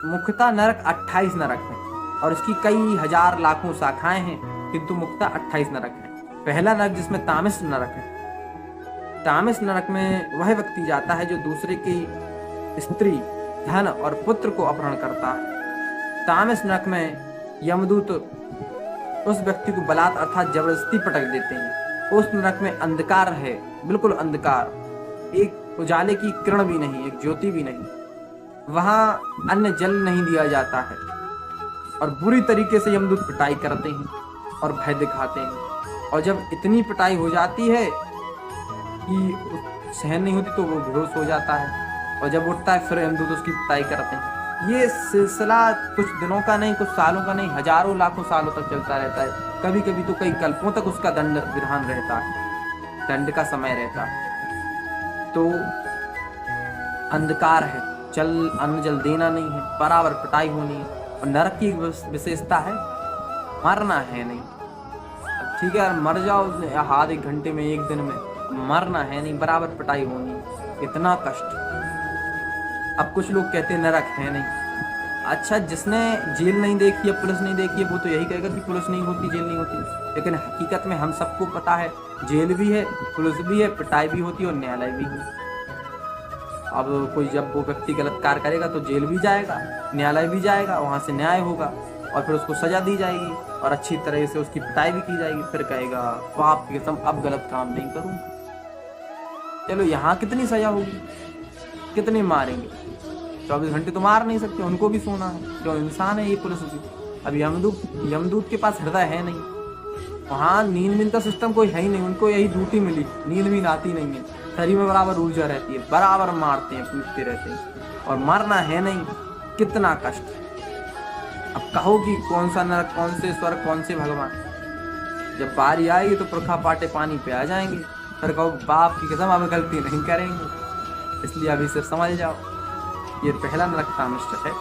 मुख्यतः नरक 28 नरक हैं और इसकी कई हजार लाखों शाखाएं हैं, किंतु मुख्यतः 28 नरक हैं। पहला नरक जिसमें तामिस नरक है। तामिस नरक में वह व्यक्ति जाता है जो दूसरे की स्त्री, धन और पुत्र को अपहरण करता है। तामिस नरक में यमदूत उस व्यक्ति को बलात् अर्थात जबरदस्ती पटक देते हैं। उस नरक में अंधकार है, बिल्कुल अंधकार, एक उजाले की किरण भी नहीं, एक ज्योति भी नहीं। वहां अन्न जल नहीं दिया जाता है और बुरी तरीके से यमदूत पिटाई करते हैं और भय दिखाते हैं। और जब इतनी पिटाई हो जाती है कि सहन नहीं होती तो वो बेहोश हो जाता है और जब उठता है फिर यमदूत उसकी पिटाई करते हैं। ये सिलसिला कुछ दिनों का नहीं, कुछ सालों का नहीं, हजारों लाखों सालों तक चलता रहता है। कभी कभी तो कई कल्पों तक उसका दंड विधान रहता है, दंड का समय रहता है। तो अंधकार है, अन्न जल देना नहीं है, बराबर पिटाई होनी है। और नरक की विशेषता है मरना है नहीं। ठीक है, मर जाओ आधे घंटे में, एक दिन में, मरना है नहीं, बराबर पिटाई होनी है। इतना कष्ट। अब कुछ लोग कहते हैं नरक है नहीं। अच्छा, जिसने जेल नहीं देखी है, पुलिस नहीं देखी है, वो तो यही कहेगा कि पुलिस नहीं होती, जेल नहीं होती। लेकिन हकीकत में हम सबको पता है जेल भी है, पुलिस भी है, पिटाई भी होती है और न्यायालय भी है। अब कोई जब वो व्यक्ति गलत कार्य करेगा तो जेल भी जाएगा, न्यायालय भी जाएगा, वहां से न्याय होगा और फिर उसको सजा दी जाएगी और अच्छी तरह से उसकी पिटाई भी की जाएगी। फिर कहेगा पाप की कसम अब गलत काम नहीं करूंगा। चलो यहाँ कितनी सजा होगी, कितने मारेंगे? 24 घंटे तो मार नहीं सकते, उनको भी सोना है, क्यों इंसान है ये पुलिस भी। अब यमदूत के पास हृदय है नहीं, वहाँ नींद का सिस्टम कोई है ही नहीं, उनको यही ड्यूटी मिली, नींद भी आती नहीं है, शरीर में बराबर ऊर्जा रहती है, बराबर मारते हैं, पीटते रहते हैं और मरना है नहीं। कितना कष्ट। अब कहो कि कौन सा नरक, कौन से स्वर्ग, कौन से भगवान। जब बारी आएगी तो पुरखा पाटे पानी पे आ जाएंगे, फिर कहो बाप की कसम अब गलती नहीं करेंगे। इसलिए अभी से समझ जाओ, ये पहला नरक तामिष्ट है।